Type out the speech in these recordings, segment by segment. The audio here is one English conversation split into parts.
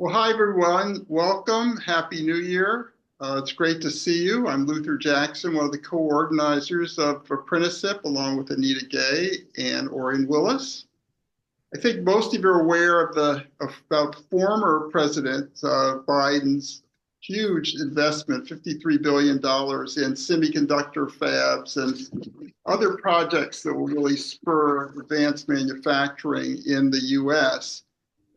Well, hi everyone. Welcome. Happy New Year. It's great to see you. I'm Luther Jackson, one of the co-organizers of ApprenticeSIP, along with Anita Gay and Orion Willis. I think most of you are aware about former President Biden's huge investment, $53 billion in semiconductor fabs and other projects that will really spur advanced manufacturing in the U.S.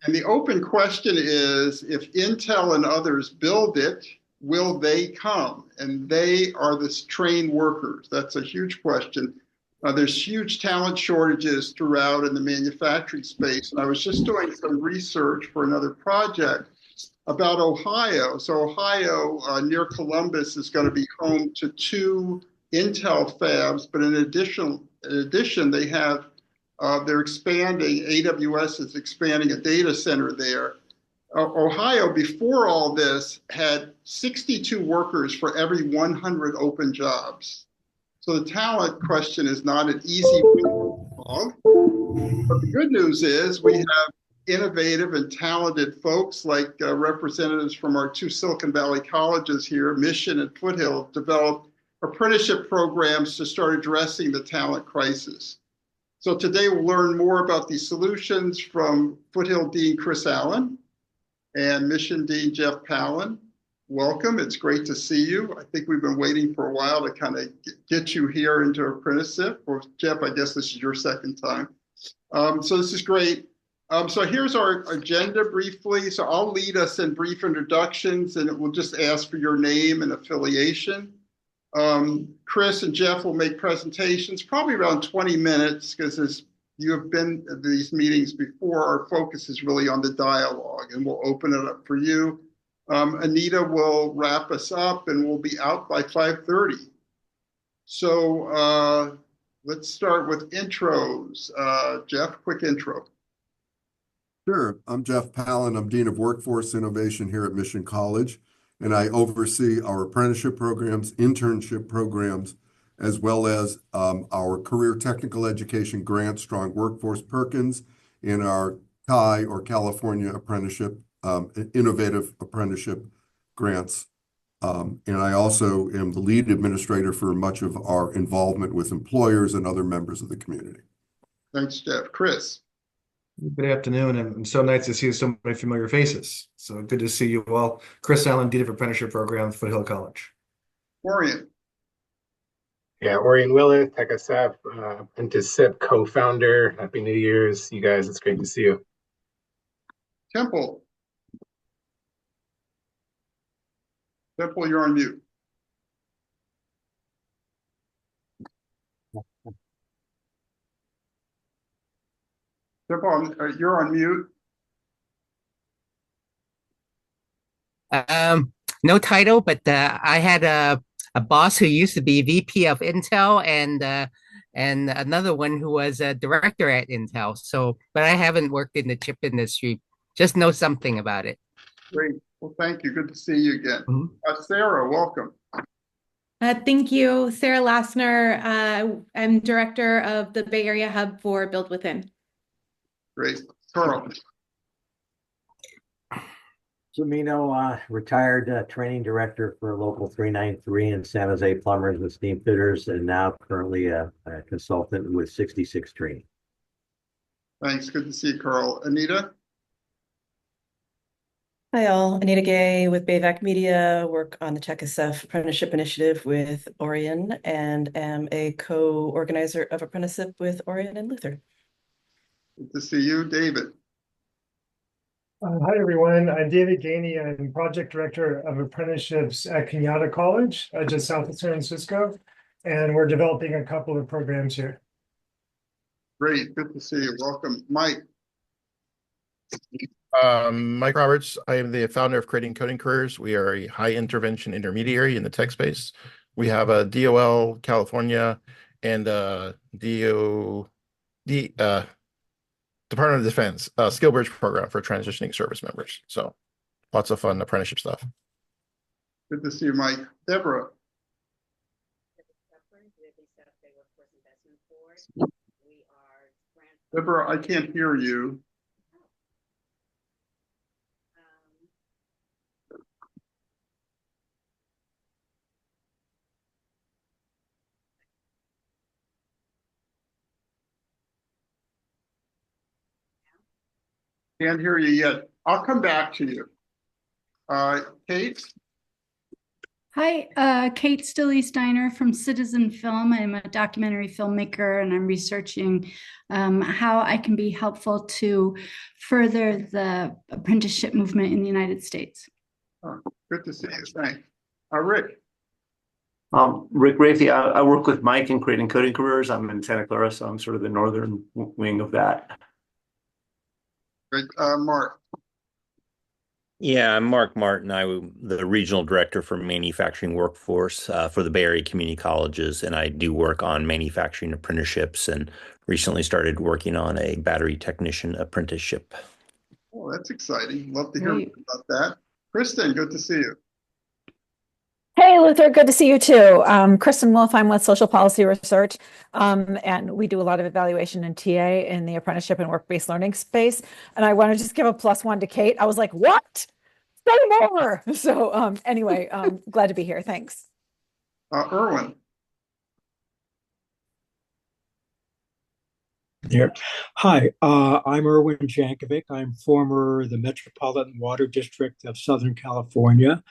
And the open question is, if Intel and others build it, will they come? And they are the trained workers. That's a huge question. There's huge talent shortages throughout in the manufacturing space. And I was just doing some research for another project about Ohio. So Ohio, near Columbus, is going to be home to two Intel fabs, but in addition, they have they're expanding. AWS is expanding a data center there. Ohio, before all this, had 62 workers for every 100 open jobs. So the talent question is not an easy one to solve. But the good news is we have innovative and talented folks like representatives from our two Silicon Valley colleges here, Mission and Foothill, developed apprenticeship programs to start addressing the talent crisis. So today we'll learn more about these solutions from Foothill Dean Chris Allen and Mission Dean Jeff Pallin. Welcome, it's great to see you. I think we've been waiting for a while to kind of get you here into apprenticeship. Or Jeff, I guess this is your second time. So this is great. So here's our agenda briefly. So I'll lead us in brief introductions and we'll just ask for your name and affiliation. Chris and Jeff will make presentations, probably around 20 minutes, because as you have been at these meetings before, our focus is really on the dialogue, and we'll open it up for you. Anita will wrap us up, and we'll be out by 5:30. So let's start with intros. Jeff, quick intro. Sure. I'm Jeff Pallin. I'm Dean of Workforce Innovation here at Mission College, and I oversee our apprenticeship programs, internship programs, as well as our career technical education grant, Strong Workforce Perkins, and our CHI or California Apprenticeship, Innovative Apprenticeship grants. And I also am the lead administrator for much of our involvement with employers and other members of the community. Thanks, Jeff. Chris. Good afternoon, and so nice to see so many familiar faces. So good to see you all. Chris Allen, Dean of Apprenticeship Program, Foothill College. Orion. Yeah, Orion Willis, TechSF, ApprenticeSIP co-founder. Happy New Year's, you guys. It's great to see you. Temple. Temple, you're on mute. Temple, you're on mute. No title, but I had a boss who used to be VP of Intel and another one who was a director at Intel. So, but I haven't worked in the chip industry. Just know something about it. Great. Well, thank you. Good to see you again. Sarah, welcome. Thank you. Sarah Lassner. I'm director of the Bay Area Hub for Build Within. Great. Carl. Zumino, retired training director for Local 393 in San Jose Plumbers and Steam Fitters, and now currently a consultant with 66 Training. Thanks. Good to see you, Carl. Anita? Hi all, Anita Gay with Bayvac Media, work on the TechSF Apprenticeship Initiative with Orion, and am a co-organizer of Apprenticeship with Orion and Luther. Good to see you, David. Hi everyone, I'm David Gainey. I'm project director of apprenticeships at Kenyatta College, just south of San Francisco, and we're developing a couple of programs here. Great, good to see you. Welcome, Mike. Mike Roberts. I am the founder of Creating Coding Careers. We are a high intervention intermediary in the tech space. We have a DOL California and Department of Defense skill bridge program for transitioning service members. So lots of fun apprenticeship stuff. Good to see you, Mike. Deborah. We are Deborah, I can't hear you. Can't hear you yet. I'll come back to you. Kate? Hi, Kate Stilley-Steiner from Citizen Film. I'm a documentary filmmaker and I'm researching how I can be helpful to further the apprenticeship movement in the United States. Oh, good to see you. Thanks. Rick? Rick Rafey, I work with Mike in creating coding careers. I'm in Santa Clara, so I'm sort of the northern wing of that. Great. Mark? Yeah, I'm Mark Martin. I'm the regional director for manufacturing workforce for the Bay Area community colleges, and I do work on manufacturing apprenticeships and recently started working on a battery technician apprenticeship. Oh, that's exciting. Love to hear about that. Kristen, good to see you. Hey, Luther, good to see you too. Kristen Wolf, I'm with Social Policy Research, and we do a lot of evaluation and TA in the apprenticeship and work-based learning space. And I want to just give a +1 to Kate. I was like, what? Say more. So anyway, glad to be here. Thanks. Erwin. Yeah. Hi, I'm Erwin Jankovic. I'm former the Metropolitan Water District of Southern California.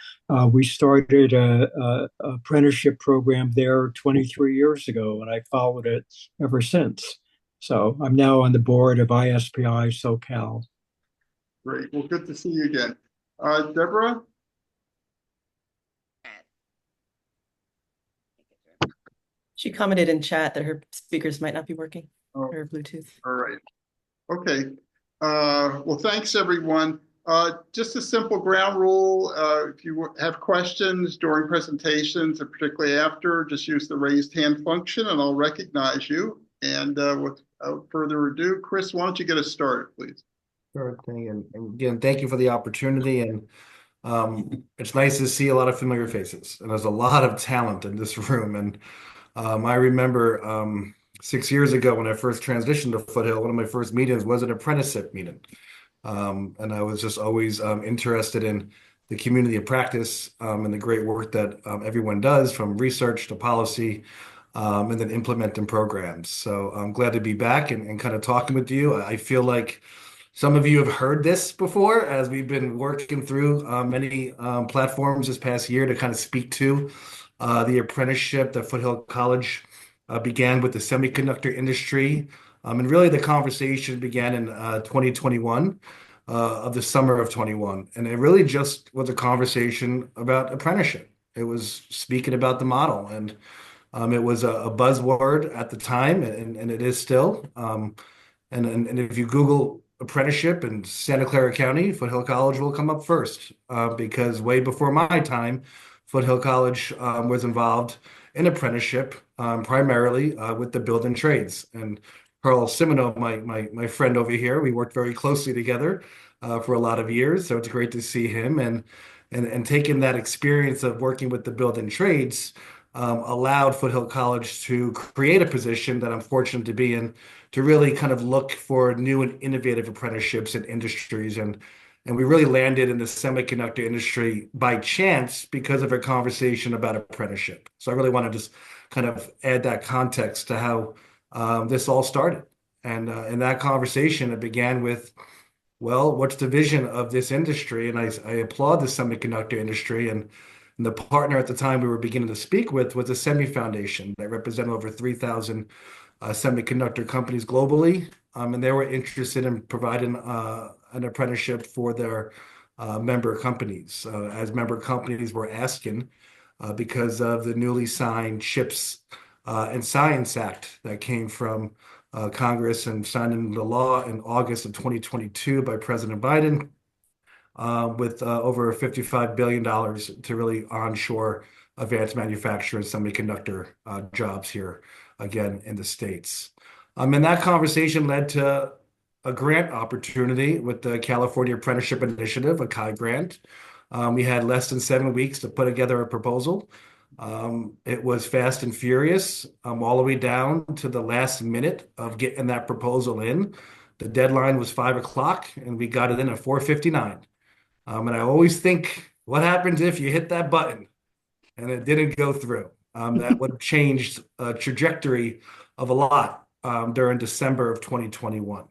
We started a apprenticeship program there 23 years ago, and I followed it ever since. So I'm now on the board of ISPI SoCal. Great. Well, good to see you again. Deborah? She commented in chat that her speakers might not be working. Oh, or Bluetooth. All right. Okay. Well, thanks, everyone. Just a simple ground rule. If you have questions during presentations, and particularly after, just use the raised hand function and I'll recognize you. And without further ado, Chris, why don't you get us started, please? Sure thing. And again, thank you for the opportunity. And it's nice to see a lot of familiar faces. And there's a lot of talent in this room. And I remember 6 years ago when I first transitioned to Foothill, one of my first meetings was an apprenticeship meeting. And I was just always interested in the community of practice and the great work that everyone does, from research to policy, and then implementing programs. So I'm glad to be back and kind of talking with you. I feel like some of you have heard this before as we've been working through many platforms this past year to kind of speak to the apprenticeship that Foothill College began with the semiconductor industry. And really the conversation began in 2021, of the summer of 21. And it really just was a conversation about apprenticeship. It was speaking about the model. And it was a buzzword at the time, and it is still. And if you Google apprenticeship in Santa Clara County, Foothill College will come up first, because way before my time, Foothill College was involved in apprenticeship, primarily with the building trades. And Carl Simino, my friend over here, we worked very closely together for a lot of years. So it's great to see him. And taking that experience of working with the building trades allowed Foothill College to create a position that I'm fortunate to be in, to really kind of look for new and innovative apprenticeships and industries. And we really landed in the semiconductor industry by chance because of a conversation about apprenticeship. So I really want to just kind of add that context to how this all started. And in that conversation, it began with, well, what's the vision of this industry? And I applaud the semiconductor industry. And the partner at the time we were beginning to speak with was the Semi Foundation that represented over 3,000 semiconductor companies globally. And they were interested in providing an apprenticeship for their member companies, as member companies were asking because of the newly signed CHIPS and Science Act that came from Congress and signed into law in August of 2022 by President Biden, with over $55 billion to really onshore advanced manufacturing semiconductor jobs here, again, in the States. And that conversation led to a grant opportunity with the California Apprenticeship Initiative, a CAI grant. We had less than 7 weeks to put together a proposal. It was fast and furious, all the way down to the last minute of getting that proposal in. The deadline was 5 o'clock, and we got it in at 4:59. And I always think, what happens if you hit that button and it didn't go through? That would have changed a trajectory of a lot during December of 2021.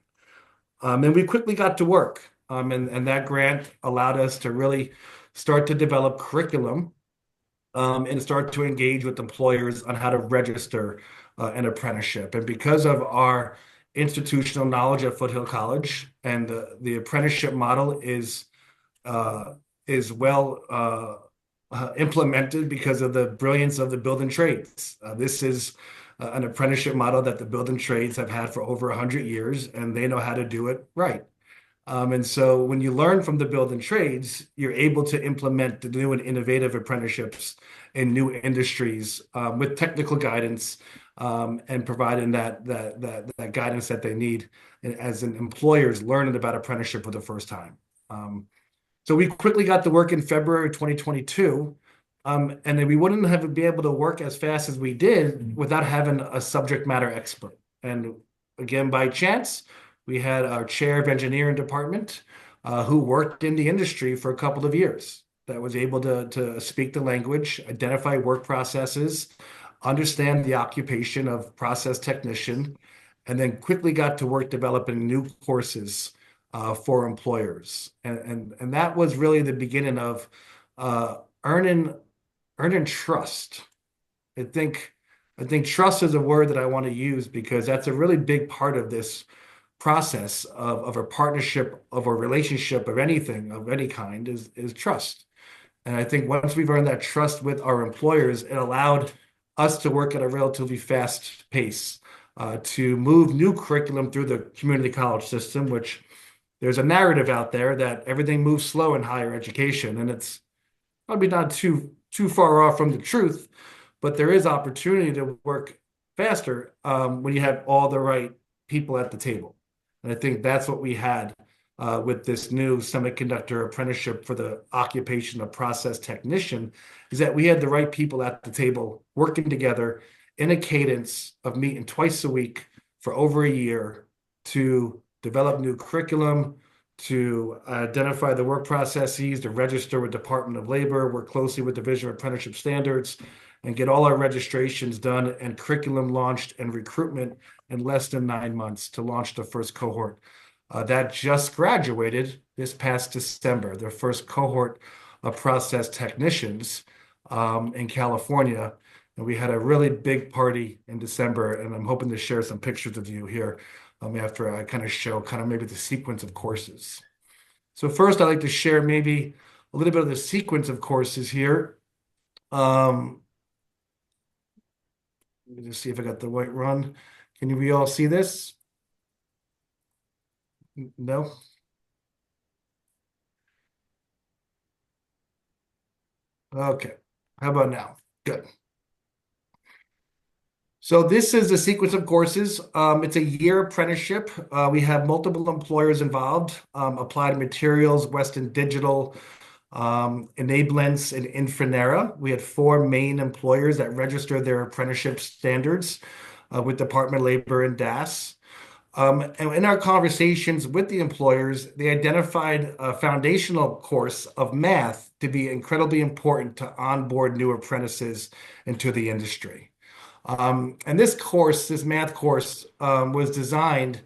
And we quickly got to work. And that grant allowed us to really start to develop curriculum and start to engage with employers on how to register an apprenticeship. And because of our institutional knowledge at Foothill College, and the apprenticeship model is well implemented because of the brilliance of the building trades. This is an apprenticeship model that the building trades have had for over 100 years, and they know how to do it right. And so when you learn from the building trades, you're able to implement the new and innovative apprenticeships in new industries with technical guidance and providing that guidance that they need as an employers learning about apprenticeship for the first time. So we quickly got to work in February 2022, and then we wouldn't have been able to work as fast as we did without having a subject matter expert. And again, by chance, we had our chair of engineering department who worked in the industry for a couple of years that was able to speak the language, identify work processes, understand the occupation of process technician, and then quickly got to work developing new courses for employers. And that was really the beginning of earning trust. I think trust is a word that I want to use because that's a really big part of this process of a partnership, of a relationship, of anything, of any kind is trust. And I think once we've earned that trust with our employers, it allowed us to work at a relatively fast pace to move new curriculum through the community college system, which there's a narrative out there that everything moves slow in higher education, and it's probably not too far off from the truth, but there is opportunity to work faster when you have all the right people at the table. And I think that's what we had with this new semiconductor apprenticeship for the occupation of process technician, is that we had the right people at the table working together in a cadence of meeting twice a week for over a year to develop new curriculum, to identify the work processes, to register with Department of Labor, work closely with Division of Apprenticeship Standards, and get all our registrations done and curriculum launched and recruitment in less than 9 months to launch the first cohort. That just graduated this past December, the first cohort of process technicians in California. And we had a really big party in December, and I'm hoping to share some pictures with you here after I kind of show maybe the sequence of courses. So first, I'd like to share maybe a little bit of the sequence of courses here. Let me just see if I got the right run. Can we all see this? No? Okay. How about now? Good. So this is a sequence of courses. It's a year apprenticeship. We have multiple employers involved, Applied Materials, Western Digital, Enablance, and Infinera. We had 4 main employers that registered their apprenticeship standards with Department of Labor and DAS. And in our conversations with the employers, they identified a foundational course of math to be incredibly important to onboard new apprentices into the industry. And this course, this math course, was designed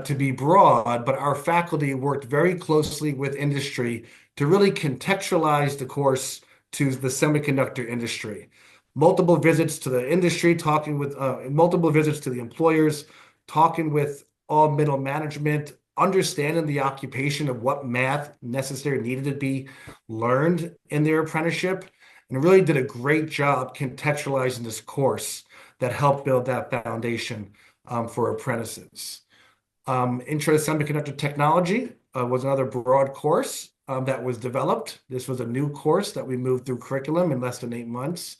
to be broad, but our faculty worked very closely with industry to really contextualize the course to the semiconductor industry. Multiple visits to the industry, talking with multiple visits to the employers, talking with all middle management, understanding the occupation of what math necessary needed to be learned in their apprenticeship, and really did a great job contextualizing this course that helped build that foundation for apprentices. Intro to Semiconductor Technology was another broad course that was developed. This was a new course that we moved through curriculum in less than 8 months.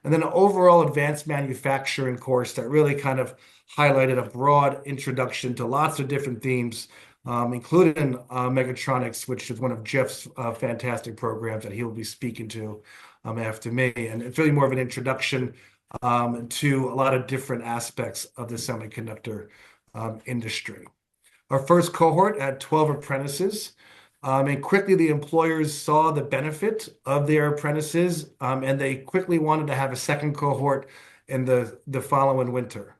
And then an overall advanced manufacturing course that really kind of highlighted a broad introduction to lots of different themes, including mechatronics, which is one of Jeff's fantastic programs that he will be speaking to after me. And it's really more of an introduction to a lot of different aspects of the semiconductor industry. Our first cohort had 12 apprentices, and quickly the employers saw the benefit of their apprentices, and they quickly wanted to have a second cohort in the following winter.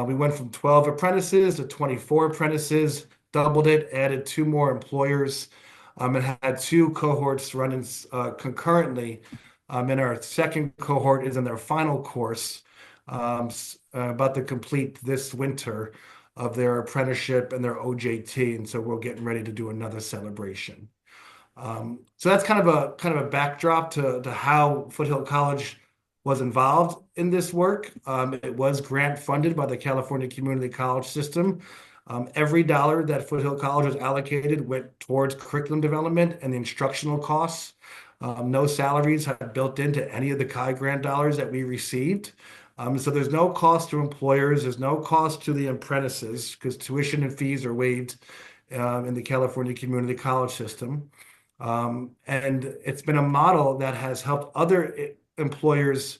We went from 12 apprentices to 24 apprentices, doubled it, added 2 more employers, and had 2 cohorts running concurrently. And our second cohort is in their final course, about to complete this winter of their apprenticeship and their OJT. And so we're getting ready to do another celebration. So that's kind of a backdrop to how Foothill College was involved in this work. It was grant funded by the California Community College System. Every dollar that Foothill College was allocated went towards curriculum development and the instructional costs. No salaries have built into any of the CHI grant dollars that we received. So there's no cost to employers. There's no cost to the apprentices because tuition and fees are waived in the California Community College System. And it's been a model that has helped other employers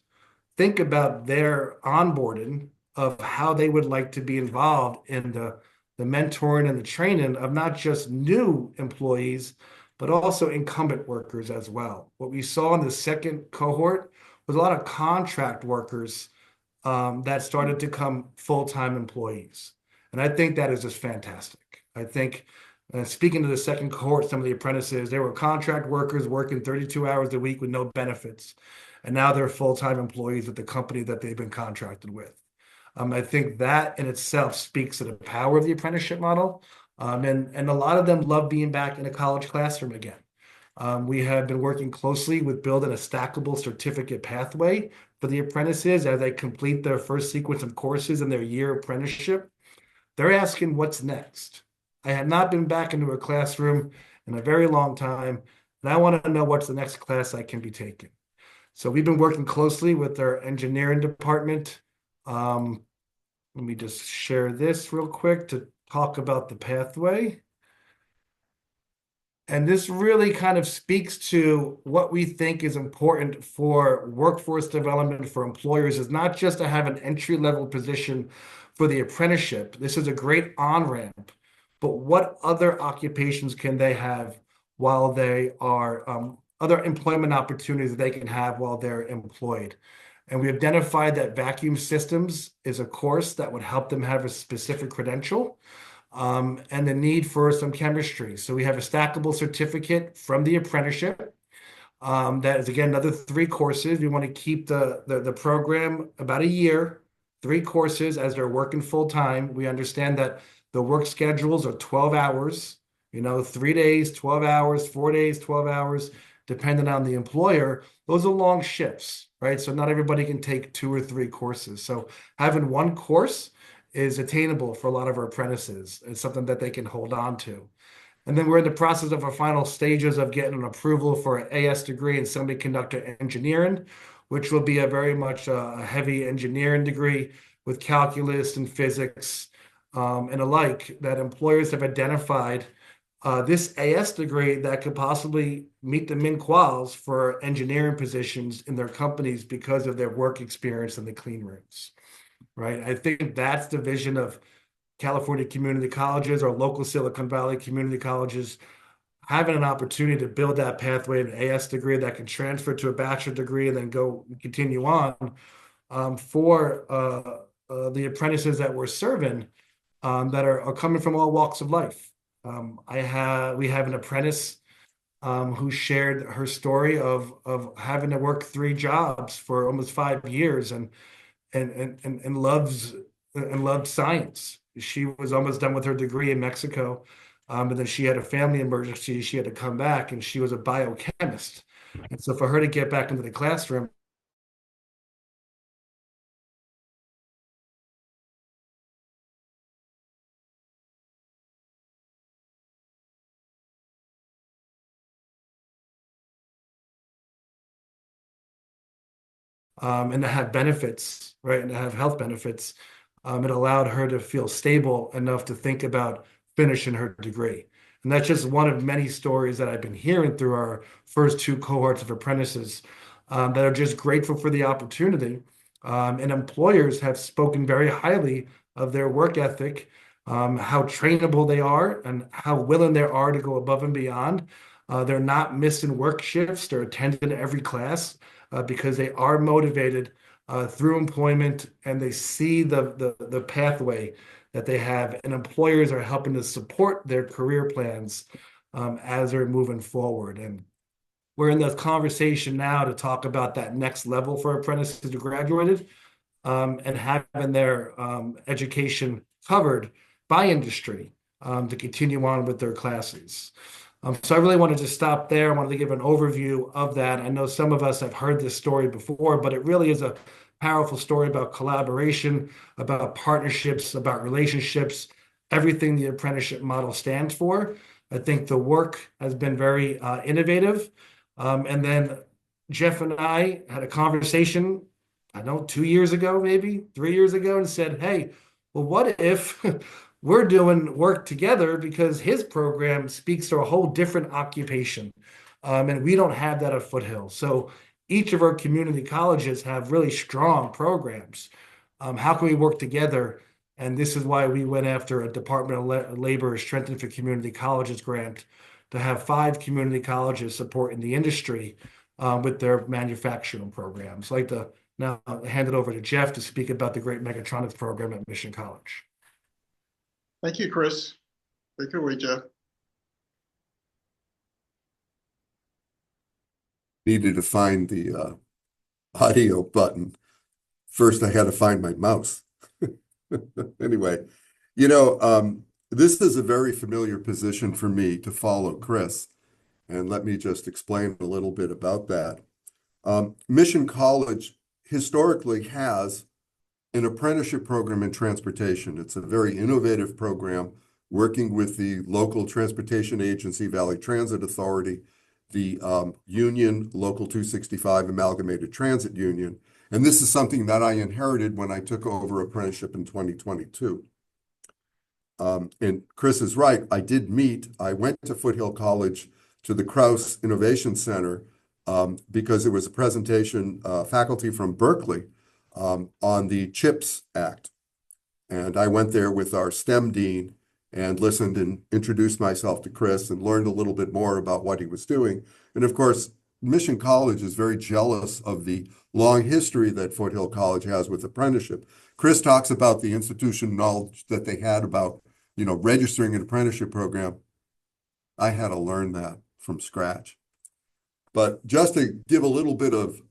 think about their onboarding of how they would like to be involved in the mentoring and the training of not just new employees, but also incumbent workers as well. What we saw in the second cohort was a lot of contract workers that started to become full-time employees. And I think that is just fantastic. I think, speaking to the second cohort, some of the apprentices, they were contract workers working 32 hours a week with no benefits. And now they're full-time employees at the company that they've been contracted with. I think that in itself speaks to the power of the apprenticeship model. And a lot of them love being back in a college classroom again. We have been working closely with building a stackable certificate pathway for the apprentices as they complete their first sequence of courses in their year apprenticeship. They're asking what's next. I have not been back into a classroom in a very long time, and I want to know what's the next class I can be taking. So we've been working closely with our engineering department. Let me just share this real quick to talk about the pathway. And this really kind of speaks to what we think is important for workforce development for employers is not just to have an entry-level position for the apprenticeship. This is a great on-ramp, but what other occupations can they have while they are, other employment opportunities that they can have while they're employed. And we identified that vacuum systems is a course that would help them have a specific credential. And the need for some chemistry. So we have a stackable certificate from the apprenticeship. That is, again, another 3 courses. We want to keep the program about a year, 3 courses as they're working full time. We understand that the work schedules are 12 hours, 3 days, 12 hours, 4 days, 12 hours, depending on the employer. Those are long shifts, right? So not everybody can take 2 or 3 courses. So having 1 course is attainable for a lot of our apprentices. It's something that they can hold on to. And then we're in the process of our final stages of getting an approval for an AS degree in semiconductor engineering, which will be a very much a heavy engineering degree with calculus and physics and alike that employers have identified this AS degree that could possibly meet the min quals for engineering positions in their companies because of their work experience in the clean rooms. Right. I think that's the vision of California community colleges or local Silicon Valley community colleges having an opportunity to build that pathway, an AS degree that can transfer to a bachelor degree and then go continue on for the apprentices that we're serving that are coming from all walks of life. We have an apprentice who shared her story of having to work 3 jobs for almost 5 years and loved science. She was almost done with her degree in Mexico, but then she had a family emergency. She had to come back, and she was a biochemist. And so for her to get back into the classroom, and to have benefits, right, and to have health benefits, it allowed her to feel stable enough to think about finishing her degree. And that's just one of many stories that I've been hearing through our first 2 cohorts of apprentices that are just grateful for the opportunity. And employers have spoken very highly of their work ethic, how trainable they are, and how willing they are to go above and beyond. They're not missing work shifts. They're attending every class because they are motivated through employment, and they see the pathway that they have, and employers are helping to support their career plans as they're moving forward. And we're in the conversation now to talk about that next level for apprentices who graduated and having their education covered by industry to continue on with their classes. So I really wanted to stop there. I wanted to give an overview of that. I know some of us have heard this story before, but it really is a powerful story about collaboration, about partnerships, about relationships, everything the apprenticeship model stands for. I think the work has been very innovative. And then Jeff and I had a conversation, I know 2 years ago, maybe 3 years ago, and said, hey, well, what if we're doing work together, because his program speaks to a whole different occupation. And we don't have that at Foothill. So each of our community colleges have really strong programs. How can we work together? And this is why we went after a Department of Labor Strengthen for Community Colleges grant to have 5 community colleges supporting the industry with their manufacturing programs. I'd like to now hand it over to Jeff to speak about the great mechatronics program at Mission College. Thank you, Chris. Take it away, Jeff. Needed to find the audio button. First, I had to find my mouse. Anyway, this is a very familiar position for me to follow Chris. And let me just explain a little bit about that. Mission College historically has an apprenticeship program in transportation. It's a very innovative program working with the local transportation agency, Valley Transit Authority, the union, Local 265 Amalgamated Transit Union. And this is something that I inherited when I took over apprenticeship in 2022. And Chris is right. I went to Foothill College to the Krause Innovation Center because it was a presentation faculty from Berkeley on the CHIPS Act. And I went there with our STEM dean and listened and introduced myself to Chris and learned a little bit more about what he was doing. And of course, Mission College is very jealous of the long history that Foothill College has with apprenticeship. Chris talks about the institutional knowledge that they had about, registering an apprenticeship program. I had to learn that from scratch. But just to give a little bit of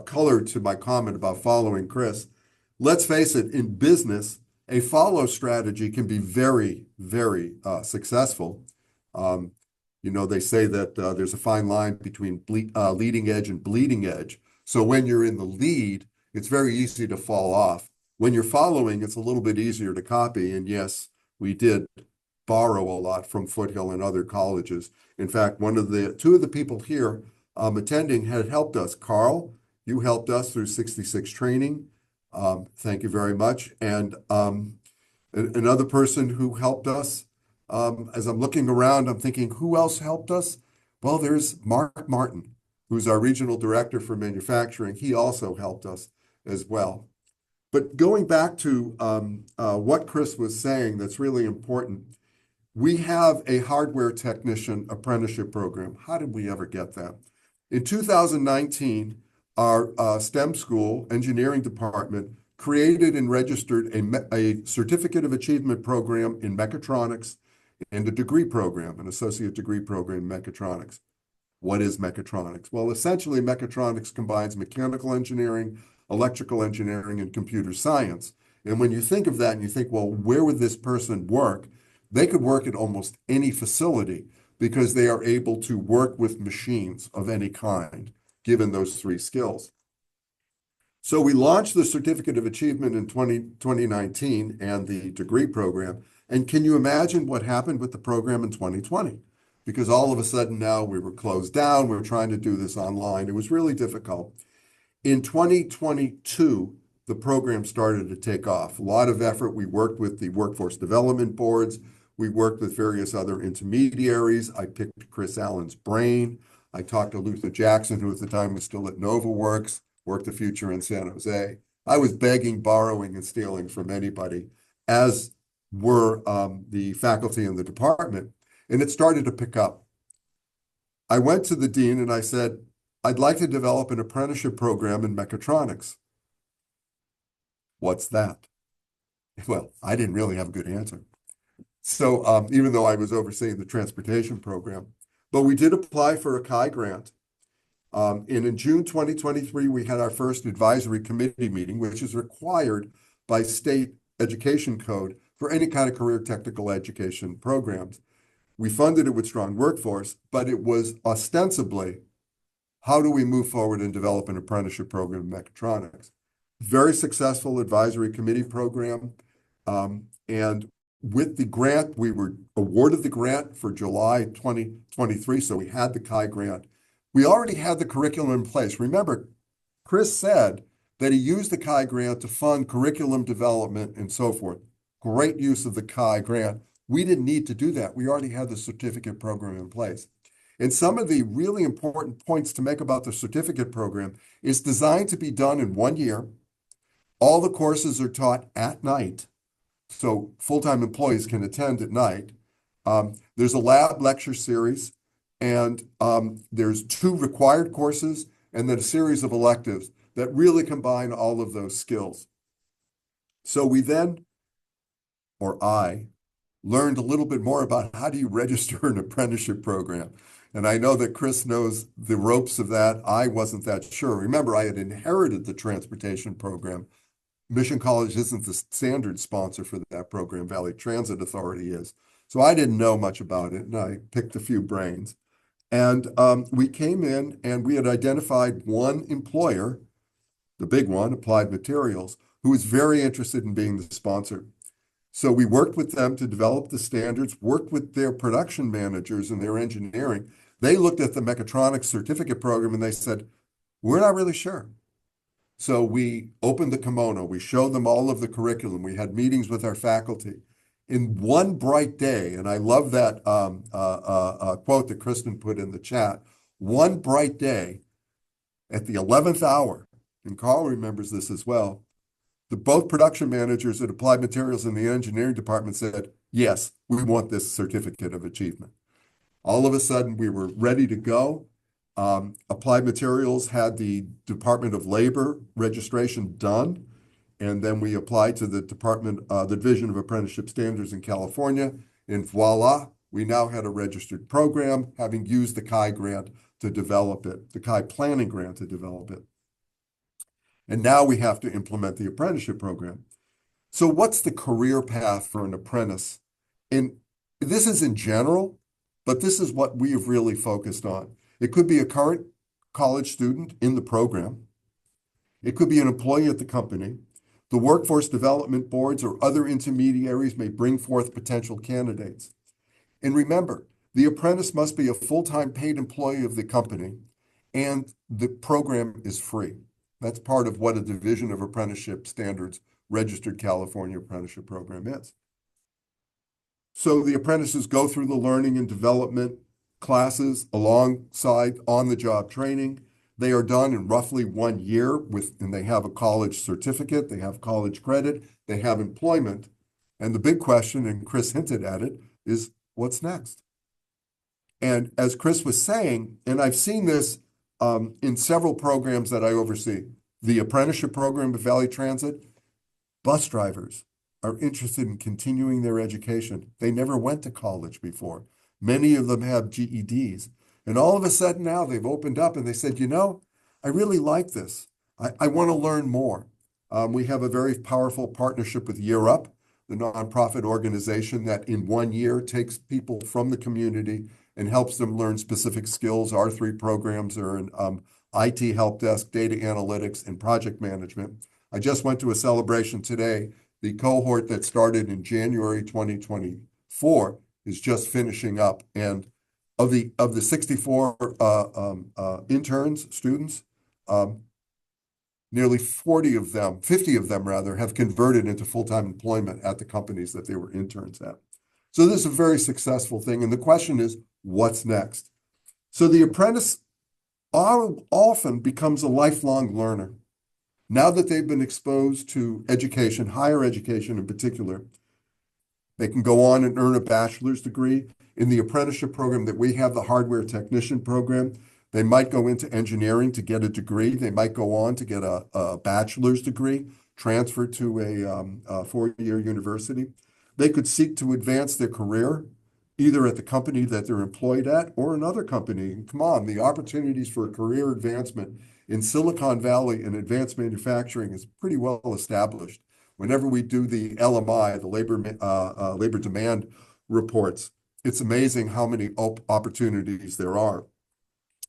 color to my comment about following Chris, let's face it, in business, a follow strategy can be very, very successful. They say that there's a fine line between leading edge and bleeding edge. So when you're in the lead, it's very easy to fall off. When you're following, it's a little bit easier to copy. And yes, we did borrow a lot from Foothill and other colleges. In fact, two of the people here attending had helped us. Carl, you helped us through 66 training. Thank you very much. And another person who helped us, as I'm looking around, I'm thinking, who else helped us? Well, there's Mark Martin, who's our regional director for manufacturing. He also helped us as well. But going back to what Chris was saying, that's really important. We have a hardware technician apprenticeship program. How did we ever get that? In 2019, our STEM school engineering department created and registered a certificate of achievement program in mechatronics and a degree program, an associate degree program in mechatronics. What is mechatronics? Well, essentially, mechatronics combines mechanical engineering, electrical engineering, and computer science. And when you think of that and you think, well, where would this person work? They could work at almost any facility because they are able to work with machines of any kind, given those 3 skills. So we launched the Certificate of Achievement in 2019 and the degree program. And can you imagine what happened with the program in 2020? Because all of a sudden now we were closed down. We were trying to do this online. It was really difficult. In 2022, the program started to take off. A lot of effort. We worked with the workforce development boards. We worked with various other intermediaries. I picked Chris Allen's brain. I talked to Luther Jackson, who at the time was still at NovaWorks, worked the future in San Jose. I was begging, borrowing, and stealing from anybody, as were the faculty in the department. And it started to pick up. I went to the dean and I said, I'd like to develop an apprenticeship program in mechatronics. What's that? Well, I didn't really have a good answer. So even though I was overseeing the transportation program, but we did apply for a CHI grant. And in June 2023, we had our first advisory committee meeting, which is required by state education code for any kind of career technical education programs. We funded it with strong workforce, but it was ostensibly, how do we move forward and develop an apprenticeship program in mechatronics? Very successful advisory committee program. And with the grant, we were awarded the grant for July 2023, so we had the CHI grant. We already had the curriculum in place. Remember, Chris said that he used the CHI grant to fund curriculum development and so forth. Great use of the CHI grant. We didn't need to do that. We already had the certificate program in place. And some of the really important points to make about the certificate program is designed to be done in 1 year. All the courses are taught at night, so full-time employees can attend at night. There's a lab lecture series, and there's 2 required courses, and then a series of electives that really combine all of those skills. So we then, or I, learned a little bit more about how do you register an apprenticeship program. And I know that Chris knows the ropes of that. I wasn't that sure. Remember, I had inherited the transportation program. Mission College isn't the standard sponsor for that program. Valley Transit Authority is. So I didn't know much about it, and I picked a few brains. And we came in, and we had identified one employer, the big one, Applied Materials, who was very interested in being the sponsor. So we worked with them to develop the standards, worked with their production managers and their engineering. They looked at the mechatronics certificate program and they said, we're not really sure. So we opened the kimono. We showed them all of the curriculum. We had meetings with our faculty. In one bright day, and I love that quote that Kristen put in the chat, one bright day at the 11th hour, and Carl remembers this as well, both production managers at Applied Materials and the engineering department said, yes, we want this certificate of achievement. All of a sudden, we were ready to go. Applied Materials had the Department of Labor registration done, and then we applied to the Division of Apprenticeship Standards in California, and voila, we now had a registered program, having used the CHI grant to develop it, the CHI planning grant to develop it. And now we have to implement the apprenticeship program. So what's the career path for an apprentice? And this is in general, but this is what we have really focused on. It could be a current college student in the program. It could be an employee at the company. The workforce development boards or other intermediaries may bring forth potential candidates. And remember, the apprentice must be a full-time paid employee of the company, and the program is free. That's part of what a Division of Apprenticeship Standards registered California apprenticeship program is. So the apprentices go through the learning and development classes alongside on-the-job training. They are done in roughly 1 year and they have a college certificate, they have college credit, they have employment. And the big question, and Chris hinted at it, is what's next? And as Chris was saying, and I've seen this in several programs that I oversee, the apprenticeship program at Valley Transit, bus drivers are interested in continuing their education. They never went to college before. Many of them have GEDs. And all of a sudden now they've opened up and they said, you know, I really like this. I want to learn more. We have a very powerful partnership with Year Up, the nonprofit organization that in 1 year takes people from the community and helps them learn specific skills. Our 3 programs are in IT help desk, data analytics, and project management. I just went to a celebration today. The cohort that started in January 2024 is just finishing up. And of the 64 interns, students, nearly 40 of them, 50 of them rather, have converted into full-time employment at the companies that they were interns at. So this is a very successful thing. And the question is, what's next? So the apprentice often becomes a lifelong learner. Now that they've been exposed to education, higher education in particular, they can go on and earn a bachelor's degree. In the apprenticeship program that we have, the hardware technician program, they might go into engineering to get a degree. They might go on to get a bachelor's degree. transfer to a four-year university, they could seek to advance their career either at the company that they're employed at or another company. Come on, the opportunities for career advancement in Silicon Valley and advanced manufacturing is pretty well established. Whenever we do the LMI, the labor demand reports, it's amazing how many opportunities there are.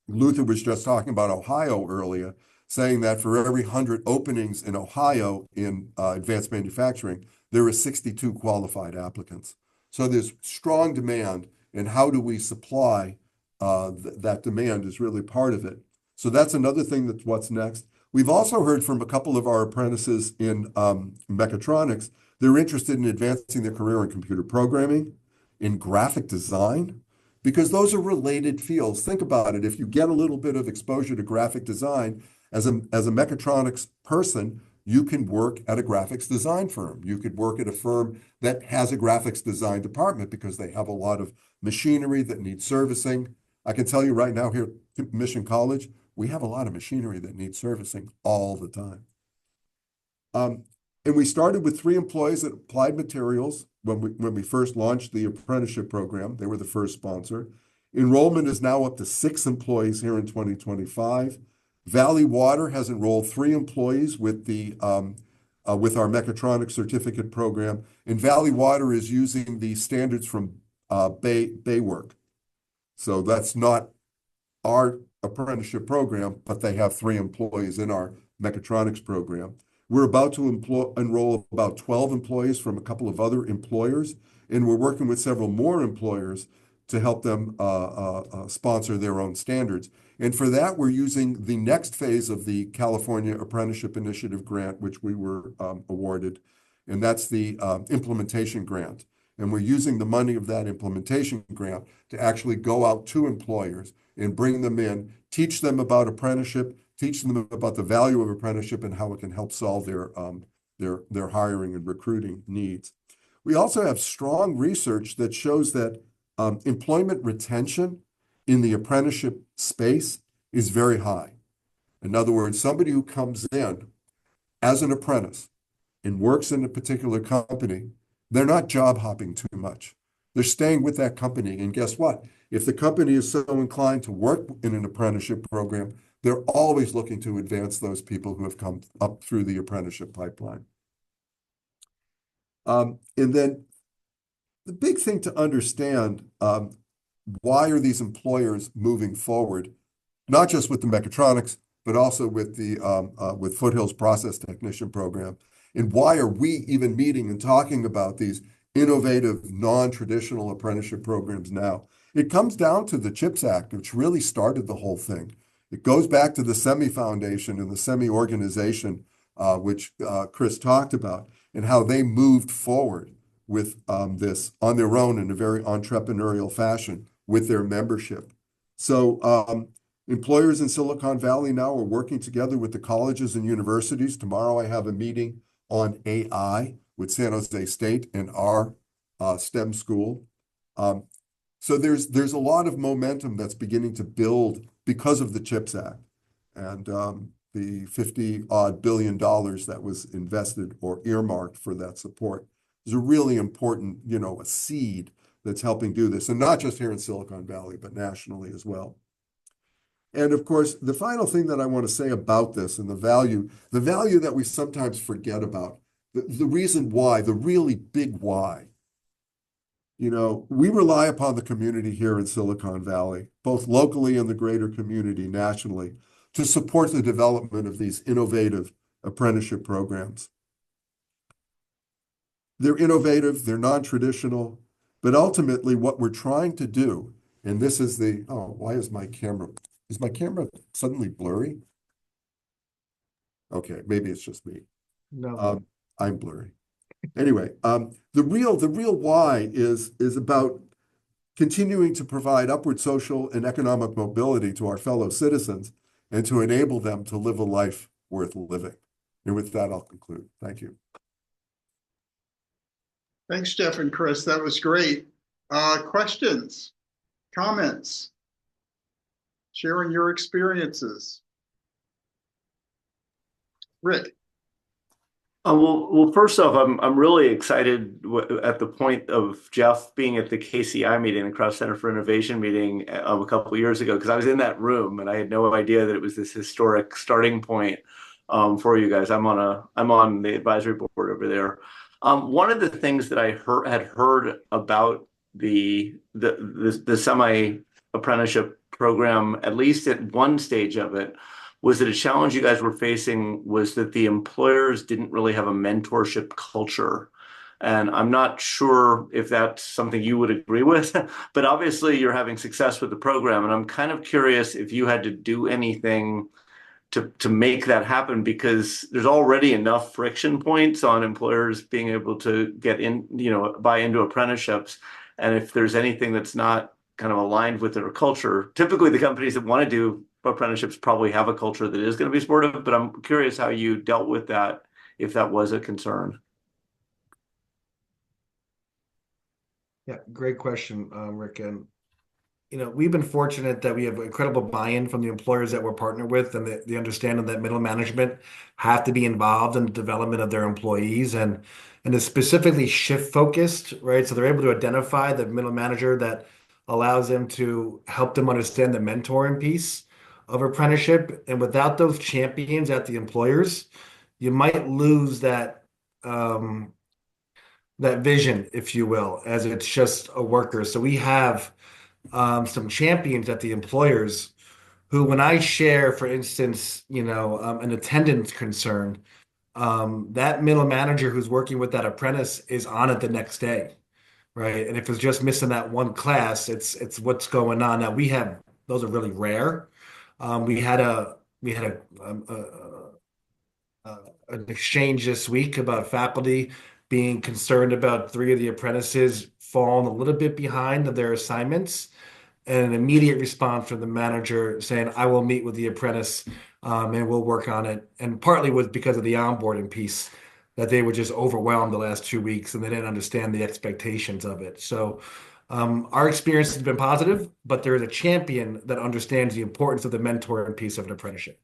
Luther was just talking about Ohio earlier, saying that for every 100 openings in Ohio in advanced manufacturing, there are 62 qualified applicants. So there's strong demand, and how do we supply that demand is really part of it. So that's another thing that's what's next. We've also heard from a couple of our apprentices in mechatronics. They're interested in advancing their career in computer programming, in graphic design, because those are related fields. Think about it. If you get a little bit of exposure to graphic design as a mechatronics person, you can work at a graphics design firm. You could work at a firm that has a graphics design department because they have a lot of machinery that needs servicing. I can tell you right now here at Mission College, we have a lot of machinery that needs servicing all the time. And we started with 3 employees at Applied Materials when we first launched the apprenticeship program. They were the first sponsor. Enrollment is now up to 6 employees here in 2025. Valley Water has enrolled 3 employees with our mechatronics certificate program, and Valley Water is using the standards from Baywork. So that's not our apprenticeship program, but they have 3 employees in our mechatronics program. We're about to enroll about 12 employees from a couple of other employers, and we're working with several more employers to help them sponsor their own standards. And for that, we're using the next phase of the California Apprenticeship Initiative grant, which we were awarded, and that's the implementation grant. And we're using the money of that implementation grant to actually go out to employers and bring them in, teach them about apprenticeship, teach them about the value of apprenticeship and how it can help solve their hiring and recruiting needs. We also have strong research that shows that employment retention in the apprenticeship space is very high. In other words, somebody who comes in as an apprentice and works in a particular company, they're not job hopping too much. They're staying with that company. And guess what? If the company is so inclined to work in an apprenticeship program, they're always looking to advance those people who have come up through the apprenticeship pipeline. And then the big thing to understand, why are these employers moving forward, not just with the mechatronics, but also with the with Foothill's process technician program, and why are we even meeting and talking about these innovative, non-traditional apprenticeship programs now? It comes down to the CHIPS Act, which really started the whole thing. It goes back to the SEMI Foundation and the SEMI organization, which Chris talked about, and how they moved forward with this on their own in a very entrepreneurial fashion with their membership. So employers in Silicon Valley now are working together with the colleges and universities. Tomorrow I have a meeting on AI with San Jose State and our STEM school. So there's a lot of momentum that's beginning to build because of the CHIPS Act and the $50-odd billion that was invested or earmarked for that support. Is a really important, a seed that's helping do this, and not just here in Silicon Valley, but nationally as well. And of course, the final thing that I want to say about this and the value that we sometimes forget about, the reason why, the really big why. We rely upon the community here in Silicon Valley, both locally and the greater community nationally, to support the development of these innovative apprenticeship programs. They're innovative, they're non-traditional, but ultimately what we're trying to do, and this is why is my camera suddenly blurry? Okay, maybe it's just me. No. I'm blurry. Anyway, the real why is about continuing to provide upward social and economic mobility to our fellow citizens and to enable them to live a life worth living. And with that, I'll conclude. Thank you. Thanks, Jeff and Chris. That was great. Questions, comments, sharing your experiences. Rick. Well, first off, I'm really excited at the point of Jeff being at the KCI meeting, the Cross Center for Innovation meeting, a couple of years ago, because I was in that room and I had no idea that it was this historic starting point for you guys. I'm on the advisory board over there. One of the things that I had heard about the semi apprenticeship program, at least at one stage of it, was that a challenge you guys were facing was that the employers didn't really have a mentorship culture. And I'm not sure if that's something you would agree with, but obviously you're having success with the program. And I'm kind of curious if you had to do anything to make that happen, because there's already enough friction points on employers being able to get in, buy into apprenticeships. And if there's anything that's not kind of aligned with their culture, typically the companies that want to do apprenticeships probably have a culture that is going to be supportive, but I'm curious how you dealt with that, if that was a concern. Yeah, great question, Rick. And we've been fortunate that we have incredible buy-in from the employers that we're partnered with, and the understanding that middle management have to be involved in the development of their employees, and is specifically shift focused, right? So they're able to identify the middle manager that allows them to help them understand the mentoring piece of apprenticeship. And without those champions at the employers, you might lose that that vision, if you will, as it's just a worker. So we have some champions at the employers who, when I share, for instance, an attendance concern, that middle manager who's working with that apprentice is on it the next day, right? And if it's just missing that one class, it's what's going on. Now those are really rare. We had an exchange this week about faculty being concerned about 3 of the apprentices falling a little bit behind of their assignments, and an immediate response from the manager saying, "I will meet with the apprentice and we'll work on it." And partly was because of the onboarding piece, that they were just overwhelmed the last 2 weeks and they didn't understand the expectations of it. So our experience has been positive, but there is a champion that understands the importance of the mentoring piece of an apprenticeship.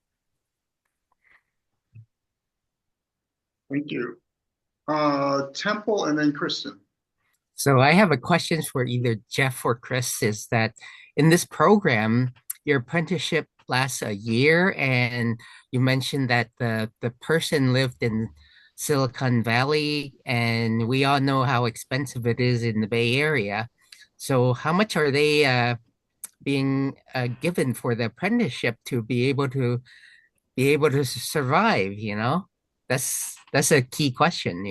Thank you. Temple and then Kristen. So I have a question for either Jeff or Chris, is that in this program, your apprenticeship lasts a year, and you mentioned that the person lived in Silicon Valley, and we all know how expensive it is in the Bay Area. So how much are they being given for the apprenticeship to be able to survive? That's a key question.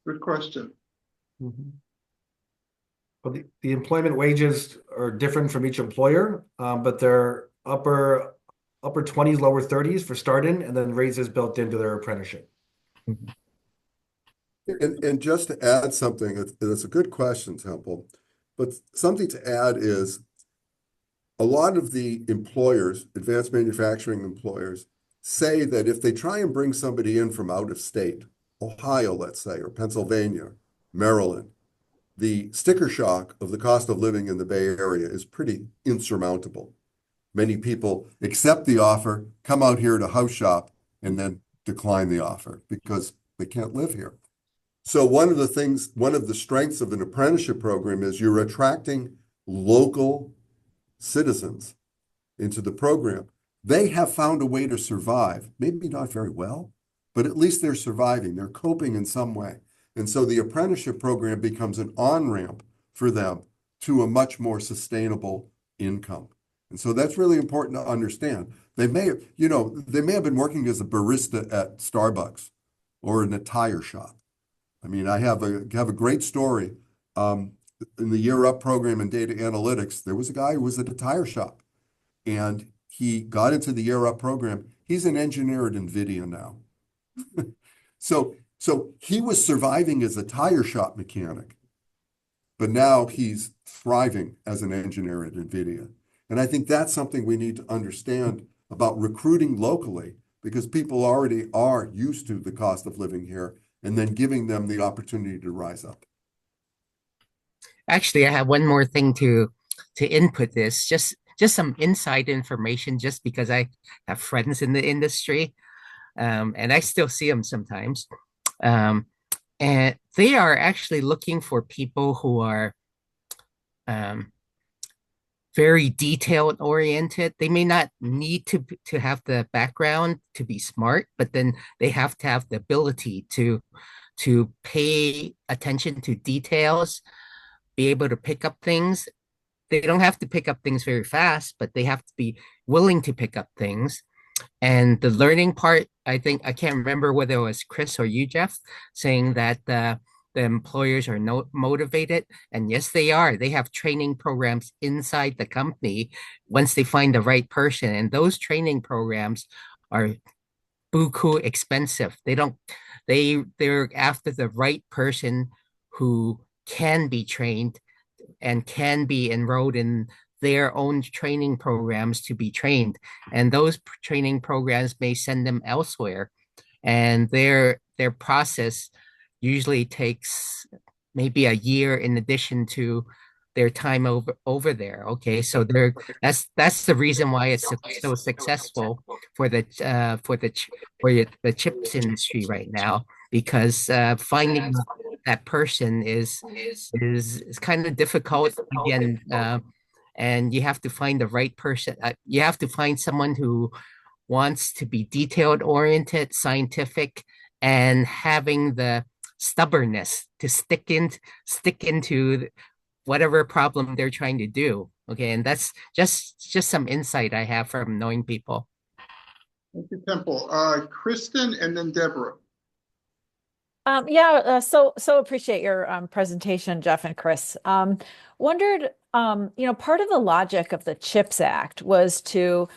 Good question. Mm-hmm. Well, the employment wages are different from each employer, but they're upper 20s, lower 30s for starting, and then raises built into their apprenticeship. And just to add something, it's a good question, Temple, but something to add is a lot of the employers, advanced manufacturing employers, say that if they try and bring somebody in from out of state, Ohio, let's say, or Pennsylvania, Maryland, the sticker shock of the cost of living in the Bay Area is pretty insurmountable. Many people accept the offer, come out here to house shop, and then decline the offer because they can't live here. So one of the strengths of an apprenticeship program is you're attracting local citizens into the program. They have found a way to survive, maybe not very well, but at least they're surviving. They're coping in some way. And so the apprenticeship program becomes an on-ramp for them to a much more sustainable income. And so that's really important to understand. They may have been working as a barista at Starbucks or in a tire shop. I mean, I have a great story. In the Year Up program in data analytics, there was a guy who was at a tire shop, and he got into the Year Up program. He's an engineer at NVIDIA now. So he was surviving as a tire shop mechanic, but now he's thriving as an engineer at NVIDIA. And I think that's something we need to understand about recruiting locally, because people already are used to the cost of living here, and then giving them the opportunity to rise up. Actually, I have one more thing to input this, just some inside information, just because I have friends in the industry. and I still see them sometimes. And they are actually looking for people who are very detailed oriented. They may not need to have the background to be smart, but then they have to have the ability to pay attention to details, be able to pick up things. They don't have to pick up things very fast, but they have to be willing to pick up things. And the learning part, I think, I can't remember whether it was Chris or you, Jeff, saying that the employers are motivated. And yes, they are. They have training programs inside the company once they find the right person. And those training programs are buku expensive. They're after the right person who can be trained and can be enrolled in their own training programs to be trained. And those training programs may send them elsewhere. And their process usually takes maybe a year in addition to their time over there. Okay, so that's the reason why it's so successful for the chips industry right now, because finding that person is kind of difficult again. And you have to find the right person. You have to find someone who wants to be detailed oriented, scientific, and having the stubbornness to stick into whatever problem they're trying to do. Okay, and that's just some insight I have from knowing people. Thank you, Temple. Kristen and then Deborah. So appreciate your presentation, Jeff and Chris. Wondered, part of the logic of the CHIPS Act was to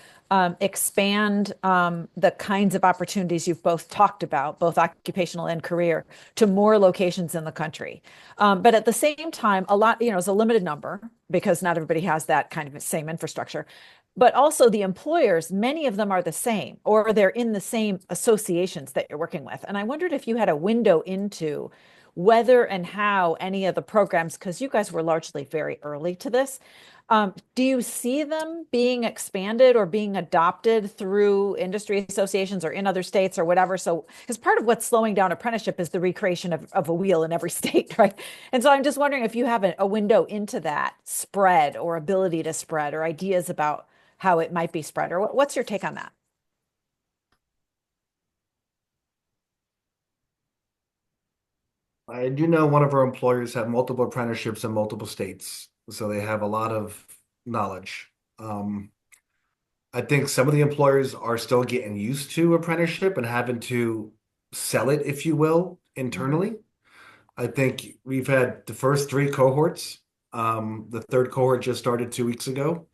expand the kinds of opportunities you've both talked about, both occupational and career, to more locations in the country. But at the same time, a lot, it's a limited number because not everybody has that kind of same infrastructure. But also the employers, many of them are the same, or they're in the same associations that you're working with. And I wondered if you had a window into whether and how any of the programs, because you guys were largely very early to this, do you see them being expanded or being adopted through industry associations or in other states or whatever? So, because part of what's slowing down apprenticeship is the recreation of a wheel in every state, right? And so I'm just wondering if you have a window into that spread or ability to spread or ideas about how it might be spread, or what's your take on that? I do know one of our employers have multiple apprenticeships in multiple states, so they have a lot of knowledge. I think some of the employers are still getting used to apprenticeship and having to sell it, if you will, internally. I think we've had the first 3 cohorts. The 3rd cohort just started 2 weeks ago.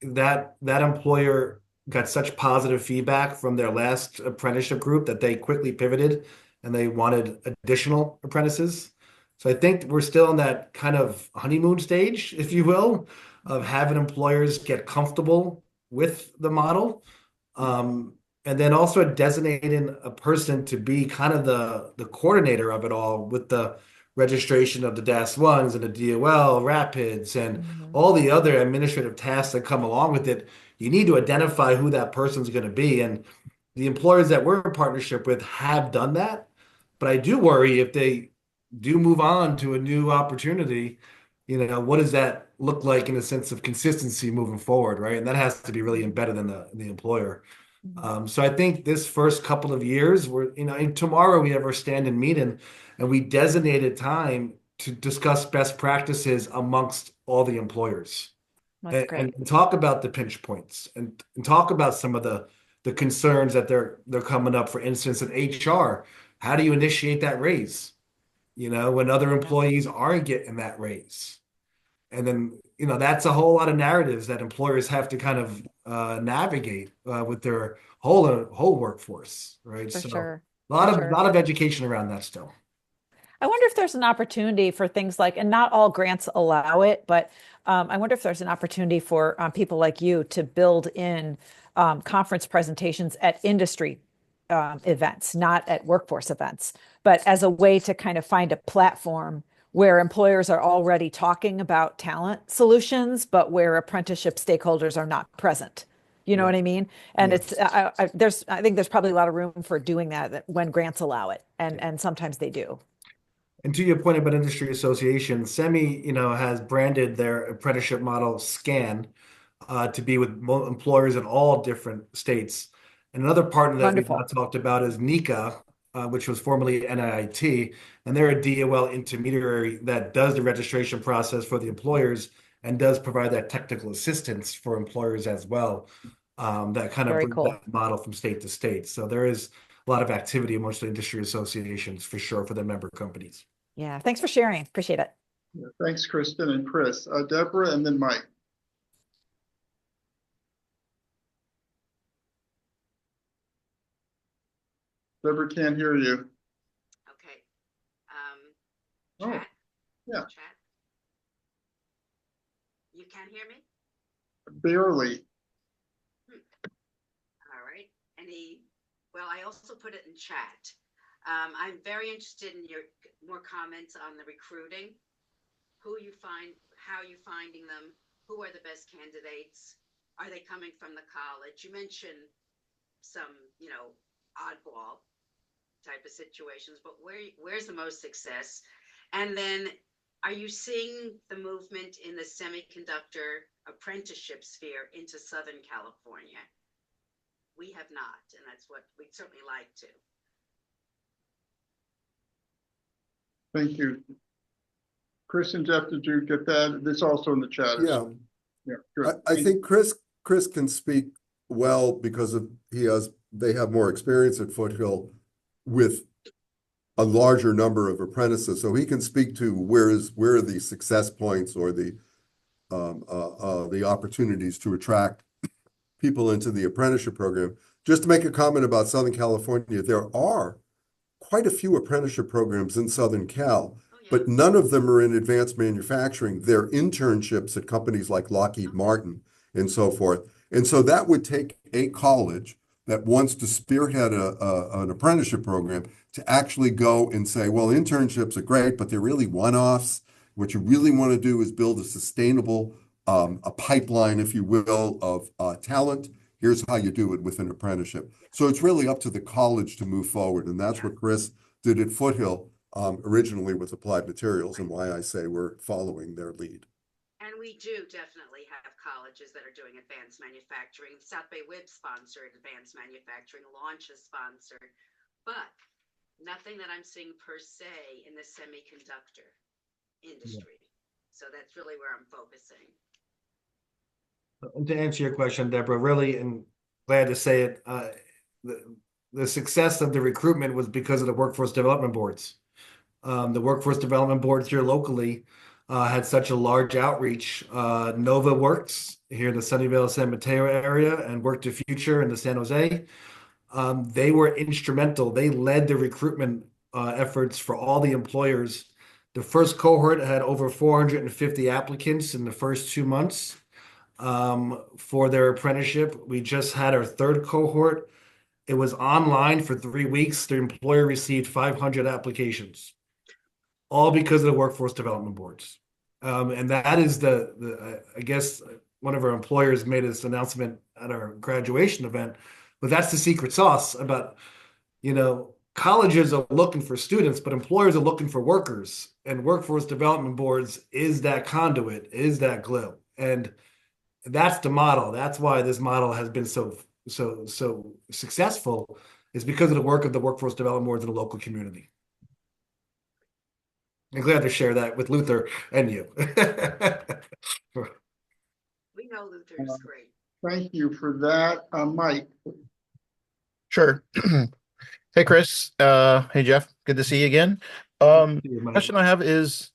That employer got such positive feedback from their last apprenticeship group that they quickly pivoted and they wanted additional apprentices. So I think we're still in that kind of honeymoon stage, if you will, of having employers get comfortable with the model. And then also designating a person to be kind of the coordinator of it all with the registration of the DAS1s and the DOL, Rapids, and all the other administrative tasks that come along with it. You need to identify who that person's going to be. And the employers that we're in partnership with have done that. But I do worry if they do move on to a new opportunity, what does that look like in a sense of consistency moving forward, right? And that has to be really embedded in the employer. So I think this first couple of years, and tomorrow we have our stand-in meeting, and we designated time to discuss best practices amongst all the employers. That's great. And talk about the pinch points and talk about some of the concerns that they're coming up. For instance, in HR, how do you initiate that raise? When other employees aren't getting that raise. And then, that's a whole lot of narratives that employers have to kind of navigate with their whole workforce, right? For sure. A lot of education around that still. I wonder if there's an opportunity for things like, and not all grants allow it, but I wonder if there's an opportunity for people like you to build in conference presentations at industry events, not at workforce events, but as a way to kind of find a platform where employers are already talking about talent solutions, but where apprenticeship stakeholders are not present. You know Yeah. what I mean? And Yes. it's I think there's probably a lot of room for doing that when grants allow it, and sometimes they do. And to your point about industry association, SEMI, has branded their apprenticeship model SCAN to be with employers in all different states. And another partner that we've Wonderful. not talked about is NICA, which was formerly NIIT, and they're a DOL intermediary that does the registration process for the employers and does provide that technical assistance for employers as well. That kind of Very brings cool. that model from state to state. So there is a lot of activity amongst the industry associations for sure for their member companies. Yeah. Thanks for sharing. Appreciate it. Yeah, thanks, Kristen and Chris. Deborah and then Mike. Deborah can't hear you. Okay. Oh, Chat? yeah, Chat? You can't hear me? barely. All right. Well, I also put it in chat. I'm very interested in your more comments on the recruiting. How you finding them? Who are the best candidates? Are they coming from the college? You mentioned some, oddball type of situations, but where's the most success? And then are you seeing the movement in the semiconductor apprenticeship sphere into Southern California? We have not, and that's what we'd certainly like to. Thank you. Chris and Jeff, did you get that? It's also in the chat. Yeah. Yeah, good. I think Chris can speak well because they have more experience at Foothill with a larger number of apprentices, so he can speak to where are the success points or the opportunities to attract people into the apprenticeship program. Just to make a comment about Southern California, there are quite a few apprenticeship programs in Southern Cal, but none of them are in advanced manufacturing. They're internships at companies like Lockheed Martin and so forth. And so that would take a college that wants to spearhead an apprenticeship program to actually go and say, well, internships are great, but they're really one-offs. What you really want to do is build a sustainable a pipeline, if you will, of talent. Here's how you do it with an apprenticeship. So it's really up to the college to move forward. And that's what Chris did at Foothill originally with Applied Materials, and why I say we're following their lead. And we do definitely have colleges that are doing advanced manufacturing. South Bay WIB sponsored advanced manufacturing, Launch is sponsored, but nothing that I'm seeing per se in the semiconductor industry. So that's really where I'm focusing. And to answer your question, Deborah, really, and glad to say it, the success of the recruitment was because of the workforce development boards. The workforce development boards here locally had such a large outreach. Nova Works here in the Sunnyvale, San Mateo area, and Work to Future in the San Jose. They were instrumental. They led the recruitment efforts for all the employers. The first cohort had over 450 applicants in the first 2 months for their apprenticeship. We just had our third cohort. It was online for 3 weeks. The employer received 500 applications, all because of the workforce development boards. And that is I guess one of our employers made this announcement at our graduation event, but that's the secret sauce about, colleges are looking for students, but employers are looking for workers, and workforce development boards is that conduit, is that glue. And that's the model. That's why this model has been so successful, is because of the work of the workforce development boards in the local community. I'm glad to share that with Luther and you. We know Luther is great. Thank you for that. Mike. Sure. Hey, Chris. Hey, Jeff. Good to see you again. Question I have is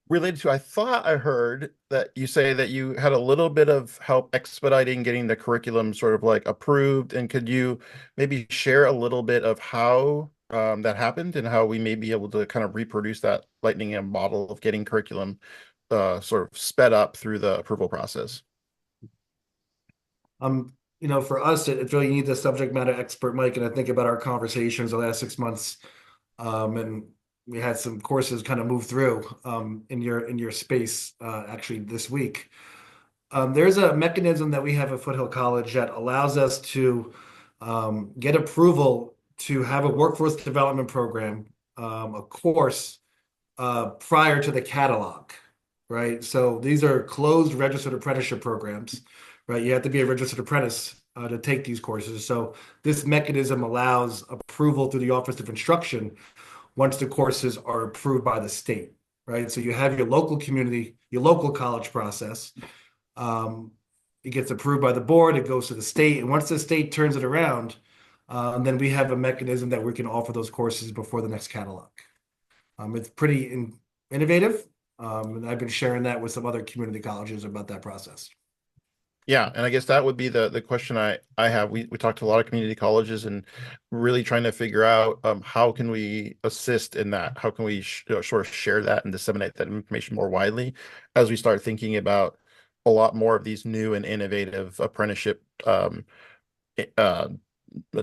related to, I thought I heard that you say that you had a little bit of help expediting getting the curriculum sort of like approved. And could you maybe share a little bit of how that happened and how we may be able to kind of reproduce that lightning model of getting curriculum sort of sped up through the approval process? For us, it really needs a subject matter expert, Mike, and I think about our conversations the last 6 months, and we had some courses kind of move through in your space actually this week. There's a mechanism that we have at Foothill College that allows us to get approval to have a workforce development program, a course prior to the catalog, right? So these are closed registered apprenticeship programs, right? You have to be a registered apprentice to take these courses. So this mechanism allows approval through the Office of Instruction once the courses are approved by the state, right? So you have your local community, your local college process. It gets approved by the board, it goes to the state, and once the state turns it around, then we have a mechanism that we can offer those courses before the next catalog. It's pretty innovative, and I've been sharing that with some other community colleges about that process. Yeah, and I guess that would be the question I have. We talked to a lot of community colleges and really trying to figure out how can we assist in that? How can we sort of share that and disseminate that information more widely as we start thinking about a lot more of these new and innovative apprenticeship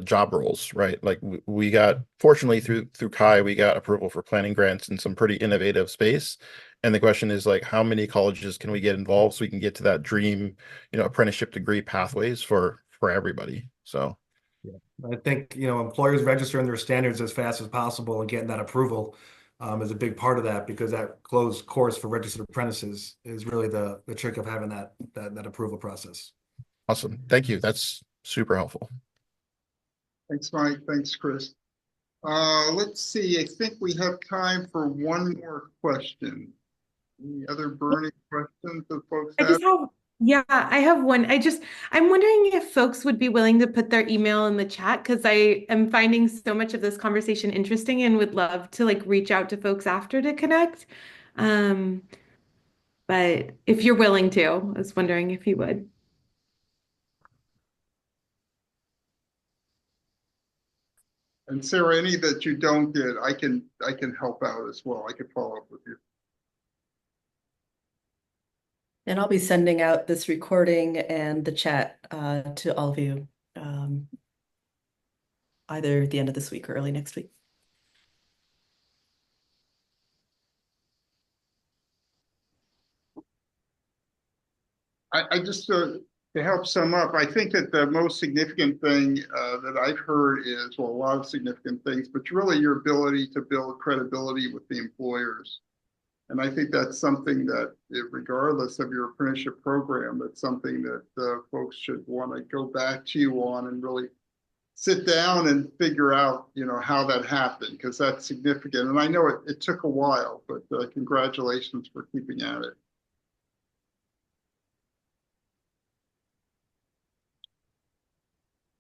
job roles, right? Like we got, fortunately through Kai, we got approval for planning grants in some pretty innovative space. And the question is like, how many colleges can we get involved so we can get to that dream, apprenticeship degree pathways for everybody? So yeah, I think, employers registering their standards as fast as possible and getting that approval is a big part of that, because that closed course for registered apprentices is really the trick of having that approval process. Awesome. Thank you. That's super helpful. Thanks, Mike. Thanks, Chris. Let's see. I think we have time for one more question. Any other burning questions that folks have? I have one. I'm wondering if folks would be willing to put their email in the chat, because I am finding so much of this conversation interesting and would love to reach out to folks after to connect. But if you're willing to, I was wondering if you would. And Sarah, any that you don't get, I can help out as well. I can follow up with you. And I'll be sending out this recording and the chat to all of you either at the end of this week or early next week. I just to help sum up, I think that the most significant thing that I've heard is, well, a lot of significant things, but really your ability to build credibility with the employers. And I think that's something that, regardless of your apprenticeship program, that's something that folks should want to go back to you on and really sit down and figure out, how that happened, because that's significant. And I know it took a while, but congratulations for keeping at it.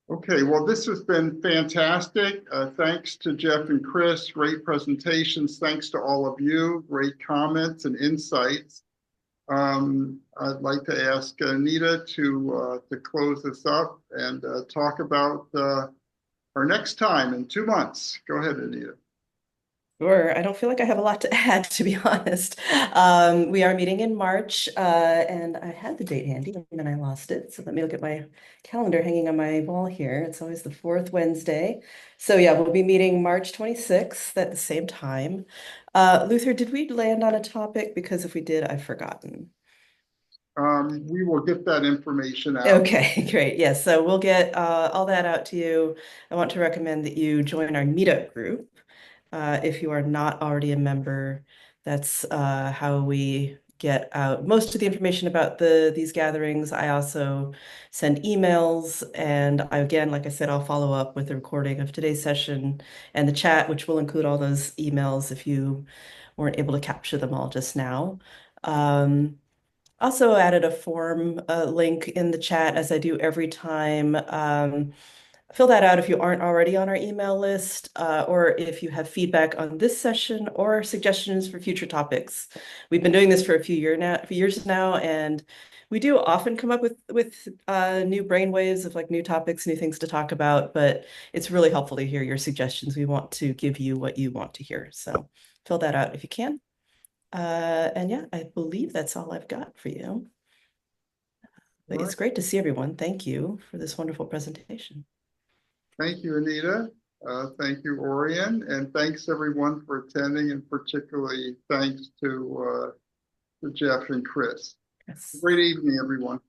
Okay, well, this has been fantastic. Thanks to Jeff and Chris, great presentations. Thanks to all of you, great comments and insights. I'd like to ask Anita to close this up and talk about our next time in 2 months. Go ahead, Anita. Sure. I don't feel like I have a lot to add, to be honest. We are meeting in March, and I had the date handy and then I lost it. So let me look at my calendar hanging on my wall here. It's always the fourth Wednesday. So yeah, we'll be meeting March 26th at the same time. Luther, did we land on a topic? Because if we did, I've forgotten. We will get that information out. Okay, great. Yes, so we'll get all that out to you. I want to recommend that you join our meetup group. If you are not already a member, that's how we get out most of the information about these gatherings. I also send emails, and again, like I said, I'll follow up with the recording of today's session and the chat, which will include all those emails if you weren't able to capture them all just now. Also added a form link in the chat, as I do every time. Fill that out if you aren't already on our email list, or if you have feedback on this session or suggestions for future topics. We've been doing this for a few years now, and we do often come up with new brainwaves of new topics, new things to talk about, but it's really helpful to hear your suggestions. We want to give you what you want to hear. So fill that out if you can. And yeah, I believe that's all I've got for you. But it's great to see everyone. Thank you for this wonderful presentation. Thank you, Anita. Thank you, Orion. And thanks everyone for attending, and particularly thanks to Jeff and Chris. Great evening, everyone.